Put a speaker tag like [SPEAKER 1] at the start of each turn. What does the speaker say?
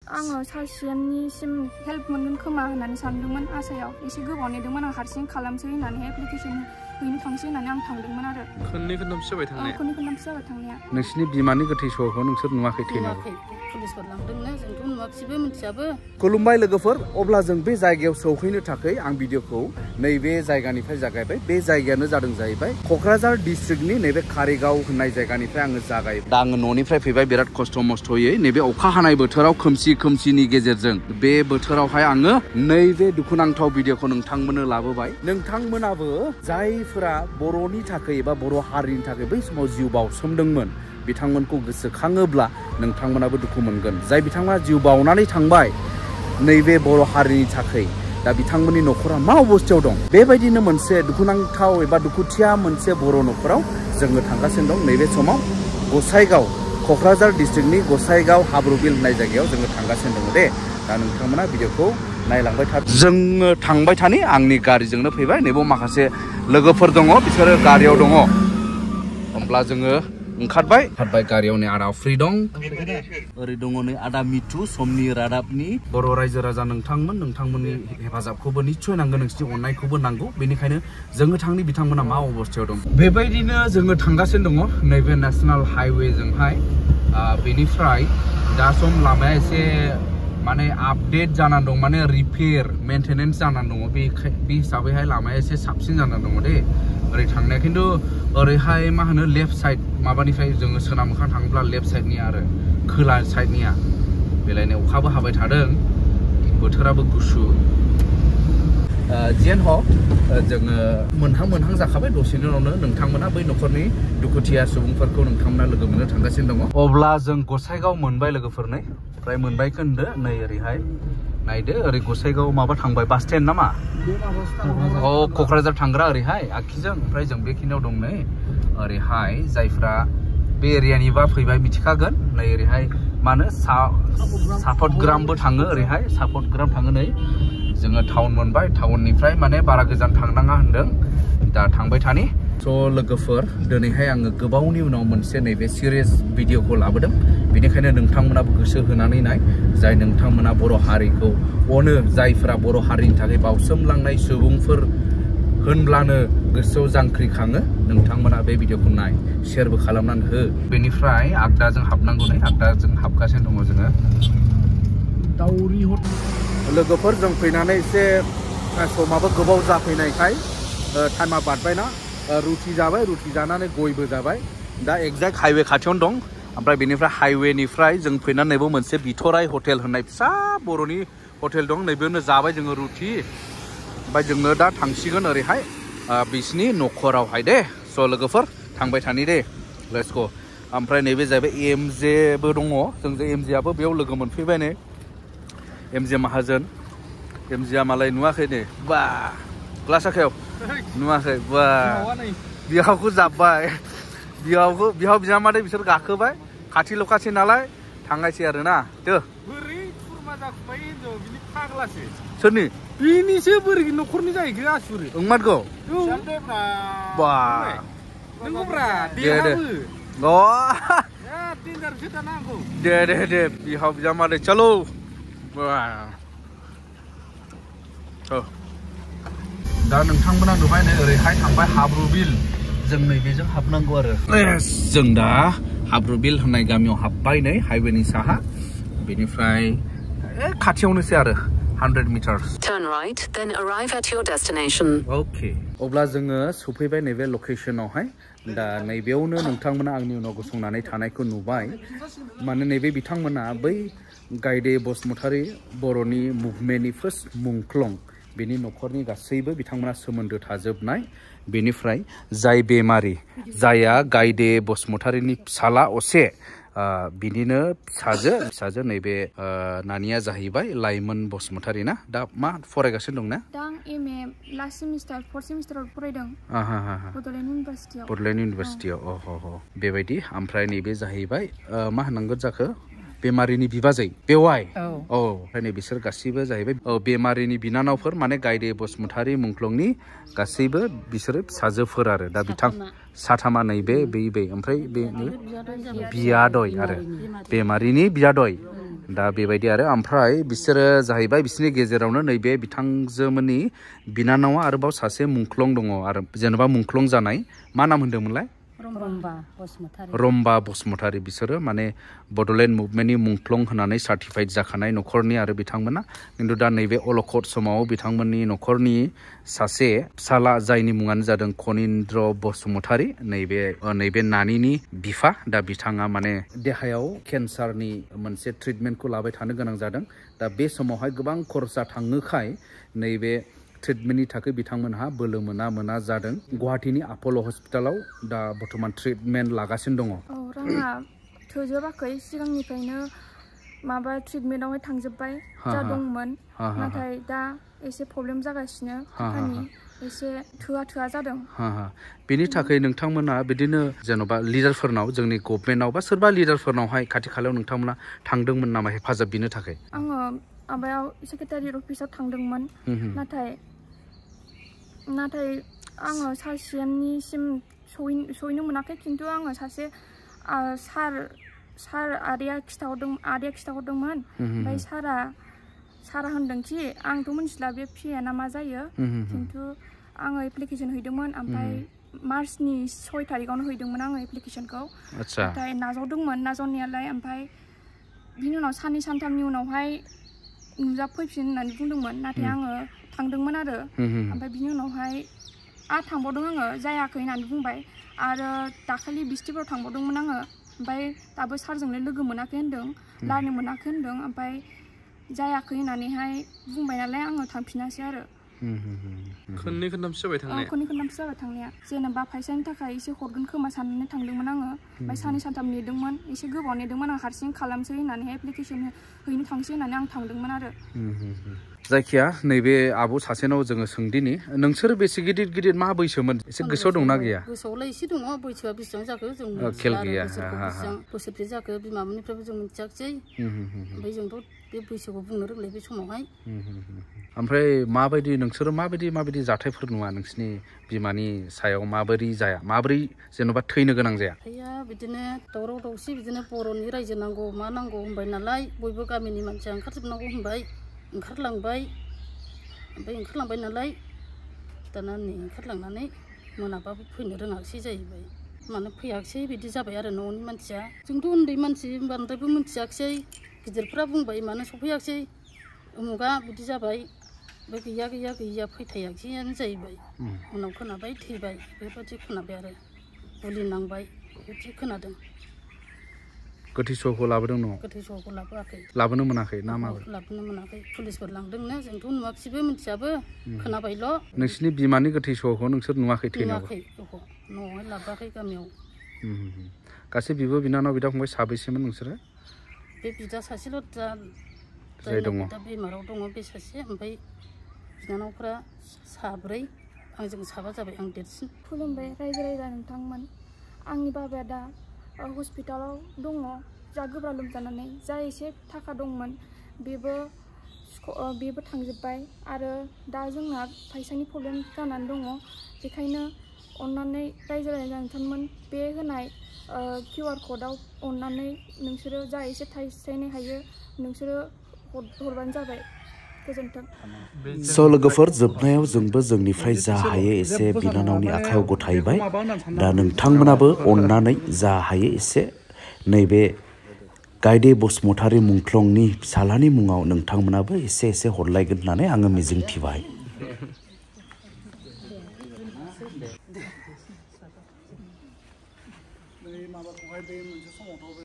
[SPEAKER 1] आङो सासेनिसिम हेल्प मोनगोन खोमा होननानै सानदोंमोन आसायाव एसे गोबाव नेदोंमोन आं हारसिं खालामसै होननानै एप्लिकेसन हैनो थांसै होननानै आं थांदोंमोन आरो
[SPEAKER 2] खननै खनथामसो जाबाय थांनाया
[SPEAKER 1] खननै खनथामसो जाबाय थांनाया
[SPEAKER 2] नोंसिनि बिमानि गोथै सहखौ नोंसोर नुवाखै थैनायाव
[SPEAKER 3] पुलिसफोर लांदोंनो जोंथ' नुवाखैबो मिथियाबो
[SPEAKER 2] खुलुमबाय लोगोफोर अब्ला जों बे जायगायाव सौहैनो थाखाय आं भिडिअखौ नैबे जायगानिफ्राय जागायबाय बे जायगायानो जादों जाहैबाय क'क्राझार डिस्ट्रिक्टनि नैबे कारिगाव होननाय जायगानिफ्राय आङो जागायबाय दा आङो न'निफ्राय फैबाय बिराद खस्थ' मस्थ'यै नैबे अखा हानाय बोथोराव खोमसिनि गेजेरजों बे बोथोरावहाय आङो नैबे दुखुनांथाव भिडिअखौ नोंथांमोननो लाबोबाय नोंथांमोनाबो जायफोरा बर'नि थाखाय एबा बर' हारिनि थाखाय बै समाव जिउ बावसोमदोंमोन बिथांमोनखौ गोसोखाङोब्ला नोंथांमोनाबो दुखु मोनगोन जाय बिथांमोना जिउ बावनानै थांबाय नैबे बर' हारिनि थाखाय दा बिथांमोननि न'खरा मा अबस्थायाव दं बेबायदिनो मोनसे दुखुनांथाव एबा दुखुथिया मोनसे बर' न'खराव जोङो थांगासिनो दं नैबे समाव गसाइगाव क'क्राझार डिस्ट्रिक्टनि गसाइगाव हाब्रुबिल होननाय जायगायाव जोङो थांगासिनो दङ दे दा नोंथांमोना भिडिअखौ नायलांबाय था जोङो थांबाय थानि आंनि गारिजोंनो फैबाय नैबाव माखासे लोगोफोर दङ बिसोरो गारियाव दङ होमब्ला जोङो ओंखारबाय गारियाव नै आदा फ्रि दं ओरै दङ नै आदा मिथु समनि रादाबनि बर' रायजो राजा नोंथांमोननि हेफाजाबखौबो निस्सय नांगोन नोंसिनि अननायखौबो नांगौ बेनिखायनो जोङो थांनि बिथांमोना मा अबस्थायाव दं बेबायदिनो जोङो थांगासिनो दङ नैबे नेशनेल हाइवेजोंहाय बेनिफ्राय दा सम लामाया एसे माने आपडेट जानानै दं माने रिपेयार मेन्टेनेन्स जानानै दङ बे हिसाबैहाय लामाया एसे साबसिन जानानै दङ दे ओरै थांनाया खिन्थु ओरैहाय मा होनो लेफ्ट साइड माबानिफ्राय जोङो सोनाब मोखां थाङोब्ला लेफ्ट साइडनि आरो खोला साइडनिया बेलायनो अखाबो हाबाय थादों बोथोराबो गुसु जियानो हक जोङो मोनहां जाखाबाय दसेनि उनावनो नोंथांमोना बै न'खरनि दुखुथिया सुबुंफोरखौ नोंथांमोना लोगो मोननो थांगासिनो दङ अब्ला जों गसाइगाव मोनबाय लोगोफोरनै ओमफ्राय मोनबायखौ होनदो नै ओरैहाय नायदो ओरै गसाइगाव माबा थांबाय बास स्टेन्ड नामा अ क'क्राझार थांग्रा ओरैहाय आखिजों ओमफ्राय जों बेखिनियाव दं नै ओरैहाय जायफ्रा बे एरियानिबा फैबाय मिथिखागोन नै ओरैहाय मा होनो सापटग्रामबो थाङो ओरैहाय सापटग्राम थाङो नै जोङो टाउन मोनबाय टाउननिफ्राय माने बारा गोजान थांनाङा होनदों दा थांबाय थानि स' लोगोफोर दिनैहाय आङो गोबावनि उनाव मोनसे नैबे सिरियास भिडिअखौ लाबोदों बेनिखायनो नोंथांमोनाबो गोसो होनानै नाय जाय नोंथांमोना बर' हारिखौ अनो जायफोरा बर' हारिनि थाखाय बावसोमलांनाय सुबुंफोर होनब्लानो गोसोआव जांख्रिखाङो नोंथांमोना बे भिडिअखौ नाय शेयारबो खालामनानै हो बेनिफ्राय आगदाजों हाबनांगौ नै आगदाजों हाबगासिनो दङ जोङो दाउरि लोगोफोर जों फैनानै एसे समाबो गोबाव जाफैनायखाय टाइमा बारबायना रुटि जाबाय रुटि जानानै गयबो जाबाय दा एक्जेक्ट हाइवे खाथियावनो दं ओमफ्राय बेनिफ्राय हाइवेनिफ्राय जों फैनानै नैबो मोनसे बिथराइ हटेल होननाय फिसा बर'नि हटेल दं नैबेयावनो जाबाय जोङो रुटि ओमफ्राय जोङो दा थांसिगोन ओरैहाय बिसिनि न'खरावहाय दे स' लोगोफोर थांबाय थानि दे लेट्स गो ओमफ्राय नैबे जाहैबाय एमजेबो दङ जों एमजेआबो बेयाव लोगो मोनफैबाय नै एमजे माहाजोन एमजेआ मालाय नुवाखै नै बा ग्लास आखायाव नुवाखै बा बिहावखौ जाब्बाय बिहाव बिजामादै बिसोर गाखोबाय खाथि नालाय थांनायसै आरोना दो सोरनि
[SPEAKER 4] बिनिसो बोरै न'खरनि जाहैखो आसुरि
[SPEAKER 2] ओंमारगौ बा दे बिहाव बिजामादै चलो दा नोंथांमोना नुबाय नै ओरैहाय थांबाय हाब्रुबिल जों नैबेजों हाबनांगौ आरो जों दा हाब्रुबिल होननाय गामियाव हाबबाय नै हाइवेनि साहा बेनिफ्राय खाथियावनोसै आरो 100 meters.
[SPEAKER 5] Turn right, then arrive at your destination.
[SPEAKER 2] Okay. अब्ला जोङो सफैबाय नैबे लकेशनावहाय दा नैबेयावनो नोंथांमोना आंनि उनाव गसंनानै थानायखौ नुबाय माने नैबे बिथांमोना बै गाइडे बसुमतारी बर'नि मुभमेन्टनि फार्स्ट मुंख्लं बेनि न'खरनि गासैबो बिथांमोना सोमोन्दो थाजोबनाय बेनिफ्राय जाय बेमारि जाया गाइडे बसुमतारीनि फिसाला असे बिनिनो फिसाजो नैबे नानिया जाहैबाय लाइमोन बसुमतारी ना दा मा फरायगासिनो दं ना
[SPEAKER 1] दा आं एमए लास्ट सेमिस्टार 4th सेमिस्टाराव फरायदों बड'लेण्ड इउनिभारसिटियाव बेबायदि ओमफ्राय नैबे जाहैबाय मा होननांगौ जाखो
[SPEAKER 2] बेमारिनि बिबाजै बेवाय ओमफ्राय नै बिसोर गासैबो जाहैबाय बेमारिनि बिनानावफोर माने गाइदे बसुमतारी मुंख्लंनि गासैबो बिसोरो फिसाजोफोर आरो दा बिथां साथामा नैबे बै ओमफ्राय बे बियादय आरो बेमारिनि बियादय दा बेबायदि आरो ओमफ्राय बिसोरो जाहैबाय बिसोरनि गेजेरावनो नैबे बिथांजोमोननि बिनानावा आरोबाव सासे मुंख्लं दङ आरो जेनेबा मुंख्लं जानाय मा नाम होनदोंमोनलाय रम्बा बसुमतारी बिसोरो माने बड'लेण्ड मुभमेन्टनि मुंख्लं होनानै सार्टिफाइड जाखानाय न'खरनि आरो बिथांमोना खिन्थु दा नैबे अलखद समाव बिथांमोननि न'खरनि सासे फिसाला जायनि मुङानो जादों खनिन्द्र बसुमतारी नैबे नानिनि बिफा दा बिथाङा माने देहायाव केन्सारनि मोनसे ट्रिटमेन्टखौ लाबाय थानो गोनां जादों दा बे समावहाय गोबां खरसा थाङोखाय नैबे ट्रिटमेन्टनि थाखाय बिथांमोनहा बोलो मोना जादों गुवाहाटीनि आपल' हस्पिटालाव दा बर्थमान ट्रिटमेन्ट लागासिनो दङ
[SPEAKER 1] राङा थोजोबाखै सिगांनिफ्रायनो माबा ट्रिटमेन्टआवहाय थांजोब्बाय जा दंमोन नाथाय दा एसे प्रब्लेम जागासिनो थाखानि एसे थोआ जादों
[SPEAKER 2] बेनि थाखाय नोंथांमोना बिदिनो जेन'बा लिडारफोरनाव जोंनि गभर्नमेन्टआव बा सोरबा लिडारफोरनावहाय खाथि खालायाव नोंथांमोना थांदोंमोन नामा हेफाजाब बिनो थाखाय
[SPEAKER 1] आङो माबायाव सेक्रेटारियेट अफिसाव थांदोंमोन नाथाय आङो सार सिएमनिसिम सहैनो मोनाखै खिन्थु आङो सासे सार आदैया खिथाहरदोंमोन ओमफ्राय सारा होनदोंखि आंथ' मिथिला बे फिया ना मा जायो खिन्थु आङो एप्लिकेसन हैदोंमोन ओमफ्राय मार्चनि 6 तारिखावनो हैदोंमोन आङो एप्लिकेसनखौ नाथाय नाजावदोंमोन नाजावनायालाय ओमफ्राय बिनि उनाव साननै सानथामनि उनावहाय नुजाफैफिन होननानै बुंदोंमोन नाथाय आङो थांदोंमोन आरो ओमफ्राय बिनि उनावहाय थांबावदों आङो जायाखै होननानै बुंबाय आरो दाखालि बिस्थिबाराव थांबावदोंमोन आङो ओमफ्राय दाबो सारजोंनो लोगो मोनाखै होनदों लानो मोनाखै होनदों ओमफ्राय जायाखै होननानैहाय बुंबाय नालाय आङो थांफिनासै आरो
[SPEAKER 4] खननै खनथामसो जाबाय
[SPEAKER 1] थांनाया जेनेबा फैसानि थाखाय एसे हरगोन खोमा साननानै थांदोंमोन आङो ओमफ्राय साननै सानथाम नेदोंमोन एसे गोबाव नेदोंमोन आं हारसिं खालामसै होननानैहाय एप्लिकेसन हैनो थांसै होननानै आं थांदोंमोन आरो
[SPEAKER 2] जायखिया नैबे आब' सासेनाव जोङो सोंदिनि नोंसोर बेसे गिदिर मा बैसोमोन एसे गोसोआव दंना गैया
[SPEAKER 3] गोसोआवलाय एसे दङ बैसोआ बेसेबां जाखो जों
[SPEAKER 2] खेल गैया
[SPEAKER 3] बोसोरसे जाखो बिमामोननिफ्रायबो जों मिथियाखिसै ओमफ्राय जोंथ' बे बैसोखौ बुंनो रोंलाय बे समावहाय
[SPEAKER 2] ओमफ्राय माबायदि नोंसोरो माबायदि जाथायफोर नुवा नोंसिनि बिमानि सायाव माबोरै जाया माबोरै जेन'बा थैनो गोनां जाया
[SPEAKER 3] बिदिनो दावराव दावसि बिदिनो बर'नि रायजो नांगौ मा नांगौ होनबाय नालाय बयबो गामिनि मानसिया ओंखारजोबनांगौ होनबाय ओंखारलांबाय नालाय दाना नै ओंखारलांनानै मोनाबाबो फैनो रोङाखिसै जाहैबाय मानो फैयाखिसै बिदि जाबाय आरो न'नि मानसिया जोंथ' उन्दै मानसि बांद्रायबो मिथियाखिसै गिदिरफ्रा बुंबाय मानो सफैयाखिसै उमुगा बिदि जाबाय ओमफ्राय गैया फैथायाखिसैयानो जाहैबाय उनाव खोनाबाय थैबाय बेबायदि खोनाबाय आरो गुलि नांबाय बिदि खोनादों
[SPEAKER 2] गोथै सहखौ लाबोदों न'आव
[SPEAKER 3] गोथै सहखौ
[SPEAKER 2] लाबोनो मोनाखै ना मा
[SPEAKER 3] लाबोनो मोनाखै पुलिसफोर लांदोंनो जोंथ' नुवाखिसैबो मिथियाबो खोनाबायल'
[SPEAKER 2] नोंसिनि बिमानि गोथै सहखौ नोंसोर नुवाखै थैनायाव
[SPEAKER 3] न'आवहाय लाबोआखै गामियाव
[SPEAKER 2] गासै बिब' बिनानाव बिदा फंबाय साबैसेमोन नोंसोरो
[SPEAKER 3] बे बिदा सासेल'
[SPEAKER 2] जाय दङ
[SPEAKER 3] दा बेमाराव दङ बे सासे ओमफ्राय बिनानावफ्रा साब्रै आंजों साबा जाबाय आं देरसिन
[SPEAKER 1] खुलुमबाय रायजो राजा नोंथांमोन आंनि बाबाया दा हस्पिटालाव दङ जा गोब्राब लोमजानानै जा एसे थाखा दंमोन बेबो थांजोब्बाय आरो दा जोंना फैसानि प्रब्लेम जानानै दङ बेखायनो अन्नानै रायजो राजा नोंथांमोन बे होनाय QR क'डआव अन्नानै नोंसोरो जा एसे थाइसे हायो नोंसोरो हरबानो जाबाय गोजोन्थों
[SPEAKER 6] स' लोगोफोर जोबनायाव जोंबो जोंनिफ्राय जा हायो एसे बिनानावनि आखायाव गथायबाय दा नोंथांमोनाबो अन्नानै जा हायो एसे नैबे गाइदे बसुमतारी मुंख्लंनि फिसालानि मुङाव नोंथांमोनाबो एसे हरलायगोन होननानै आङो मिजिंथिबाय